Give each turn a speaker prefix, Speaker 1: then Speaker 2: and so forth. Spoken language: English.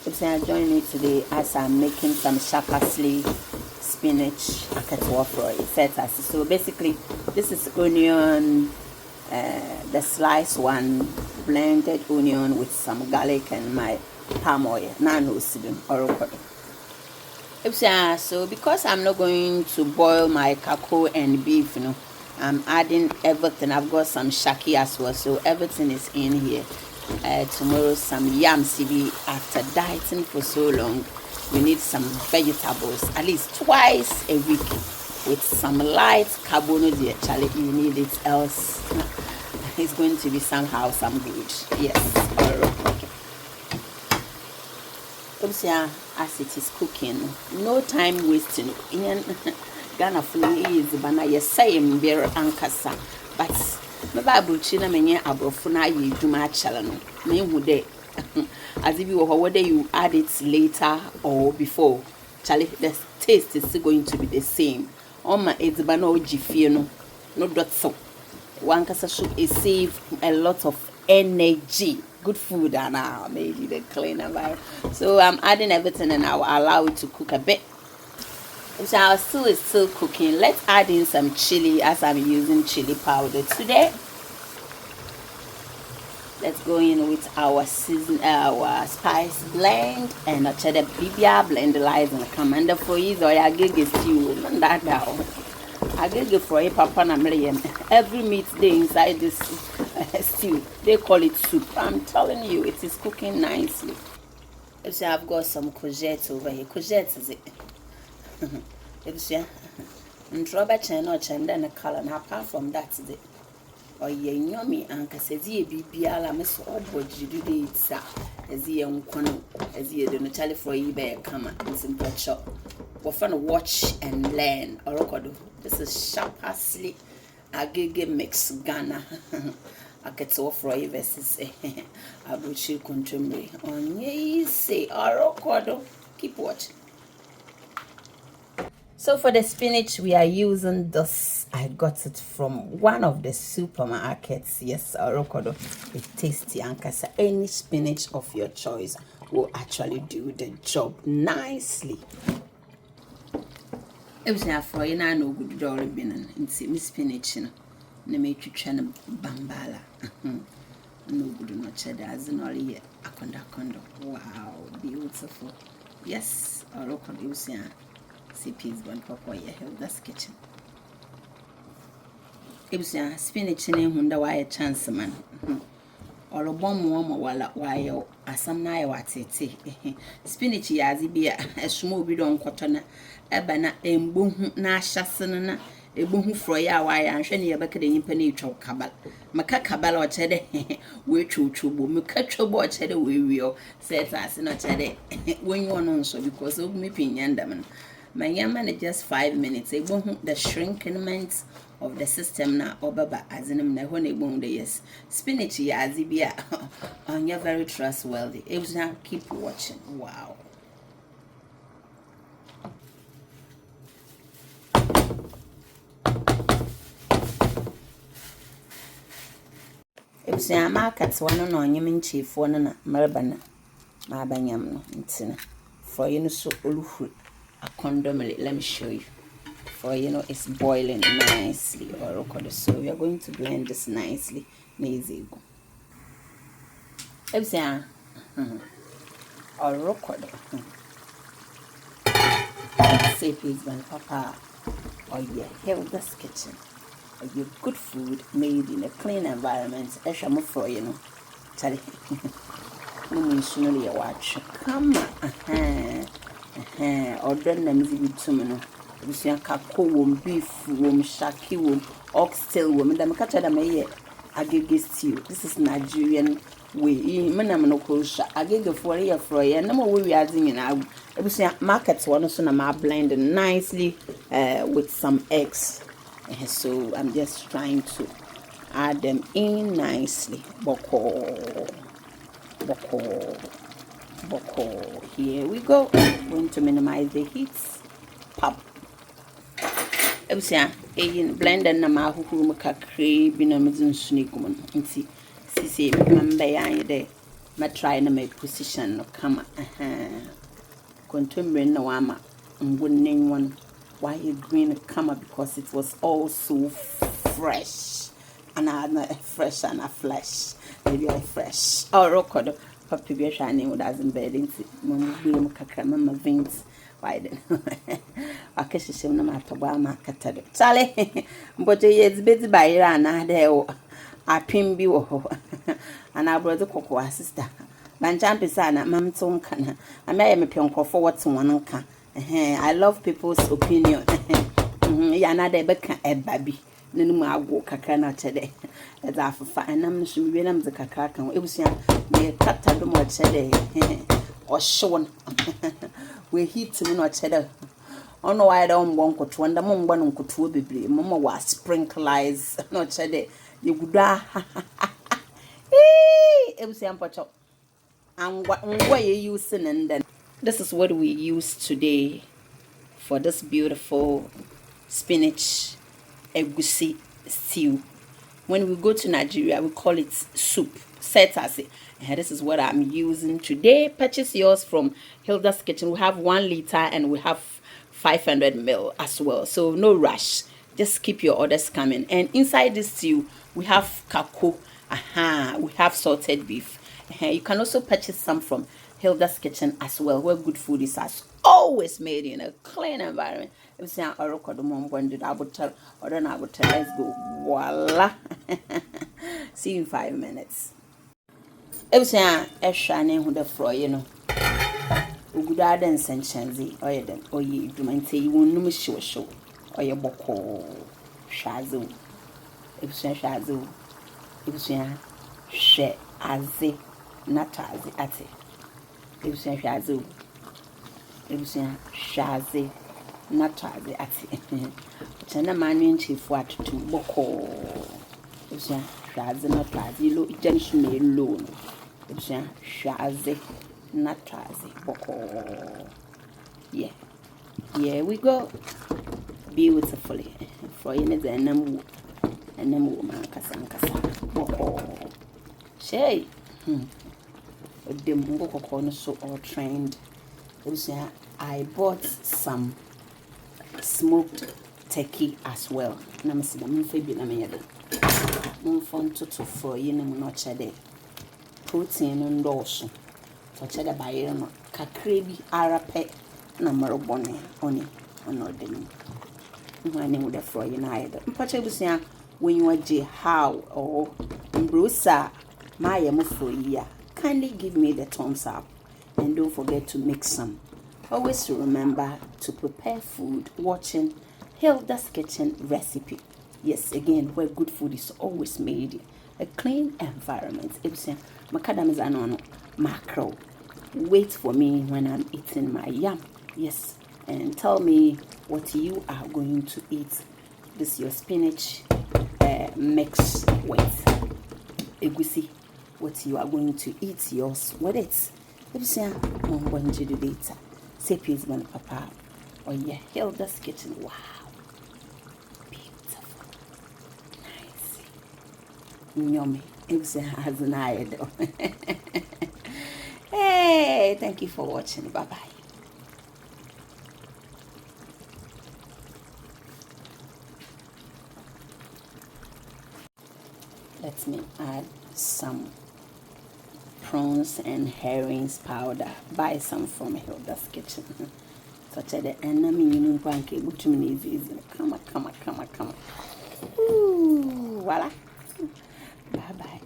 Speaker 1: Join me today as I'm making some parsley spinach fry. So basically, this is onion, the sliced one, blended onion with some garlic and my palm oil. So because I'm not going to boil my kako and beef, I'm adding everything. I've got some shaki as well, so everything is in here. Tomorrow some yam CB. After dieting for so long, you need some vegetables at least twice a week with some light carbohydrate. Charlie, you need it, else it's going to be somehow some good. Yes. As it is cooking, no time wasting. Ghana food is bana yesayem beer ankasa, but my Bible china menya abrofuna ye duma chala no me hu de as if you whether you add it later or before, Charlie, the taste is still going to be the same. On my edzibana ojifie no dot so one kasa soup is save a lot of energy. Good food and maybe the clean environment. So I'm adding everything and I'll allow it to cook a bit. So our stew is still cooking. Let's add in some chili as I'm using chili powder today. Let's go in with our spice blend and cheddar bibia blend lies in the commander for you or I get stew. That down. I get it for a papa na million. Every meat day inside this stew, they call it soup. I'm telling you, it is cooking nicely. So I've got some courgette over here. Courgette is it? And Robert Channel and a color. And apart from that, is it? Or ye yummy uncle says ye be ala miss odd what you do it, sir. As ye young corner, as ye do not for ye bear come and simple shop. We're fun watch and learn. Or this is sharp parsley. I get mix Ghana. I get off Roy versus a butcher contemporary. On ye say, or keep watching. So for the spinach, we are using this. I got it from one of the supermarkets. Yes, Orokodo. It's tasty and kasa. Any spinach of your choice will actually do the job nicely. It was now for you know good dollar bin and see me spinach. Ne make you channel bambala. No good no cheddar as in all yet. Akonda. Wow, beautiful. Yes, Orokodo you see. Peas one papa ya help that's kitchen. It was spinach in hunda why a chance man. Or a bomb warm while as some nigh what it spinach yazi be a small bit on cotton, ebana, and boom nashasan, a boom for ya why and shiny a bucket in penitro cabal. Maca cabal or cheddar, we true, mucacho boy cheddar we will, says as not cheddar when you want also because of me pin yandaman. My yaman is just 5 minutes. It won't the shrinkment of the system now or baba as in a when it won't yes. Spinach yazibia on you're very trustworthy. It was now keep watching. Wow. It was a market one on you chief one and Melbourne. My banyam for you know so uluhu. A condom, let me show you. For it's boiling nicely. So we are going to blend this nicely. Easy go. Or record. Say please, my papa. Oh yeah, here with this kitchen. Your good food made in a clean environment. Eshamu for Charlie. No sooner watch. Come on. Or then them be tumino. We see a kako beef wom, shaki wom, oxtail wom, and catch them a agege stew. This is Nigerian way. Manamano kosha, agege for a year for a year. No more we are doing now. We see markets one also na blended nicely with some eggs. So I'm just trying to add them in nicely. Boko. Here we go. Going to minimize the heat. Pop. Ebusia, blend na ma huhuru maka crave na mezun sneak woman. Nti sisi mamba ya de ma try na my position no kama contemporary no ama ngwonne one why green kama because it was all so fresh and fresh and a flesh maybe I fresh oh record papa bi hwa ne wo doesn't bed into mama bi mu kakra mama veins why then akeshishem na matoba ama katade chale mboje yezi bezi bayira na de wo apim bi wo ho ana brother kokwa sister banchampe sana mamto nka na amaye mepenkofo wote won nka I love people's opinion ya na de beka ebabi nenu agwo kakra na chede eza afafa enam nso mi nam ze kakra kan ebusia me katado mo chede o shwon we heat mu no chede ono why don mbon koto nda mo mbon nkoto bebre mo wa sprinkles no chede yeguda ebusia mpocho angwa ye using and then this is what we use today for this beautiful spinach egusi stew. When we go to Nigeria, we call it soup. Set as it. And this is what I'm using today. Purchase yours from Hilda's Kitchen. We have 1 liter and we have 500 ml as well. So no rush. Just keep your orders coming. And inside this stew, we have kako. We have salted beef. You can also purchase some from Hilda's Kitchen as well, where good food is as always made in a clean environment. If you are record mom going to abutter or don't abutter, let's go. Voila. See you in 5 minutes. If you are a shining with the fro, you know. Uguda and Sanchanzi, or them, or ye do maintain you won't know show, or your boko shazu. If you are shazu, if you are she aze, not as ate. If you are shazu. Ebusia shaze na twaze ati chana manu chief what to boko ebusia shaze na twaze lo junction me lo no ebusia shaze na twaze boko yeah we go beautifully for you the enam man kasa boko shay dem boko no so all trained. I bought some smoked turkey as well. Na msi da mfe bi na meyede. Mfon toto for yene mu no chede. Protein no ndosho. To chede bayire no kakra bi ara pe na marobone oni ono dem. Mwani mu da for yene ayede. Mpacha busia when you aje how or mbrosa maye mu for ya. Kindly give me the thumbs up. And don't forget to make some. Always remember to prepare food watching Hilda's Kitchen recipe. Yes, again, where good food is always made. A clean environment. Macadam is an macro. Wait for me when I'm eating my yam. Yes, and tell me what you are going to eat. This is your spinach mixed with egusi. What you are going to eat yours with it. Ebusia mom going to do data. Say please man papa. Oh yeah, Hilda's Kitchen. Wow. Beautiful. Nice. Yummy. Ebusia has an eye though. Hey, thank you for watching. Bye bye. Let me add some prawns and herrings powder. Buy some from Hilda's Kitchen. Such a the enemy you pancake but easy. Come on. Ooh, voila. Bye bye.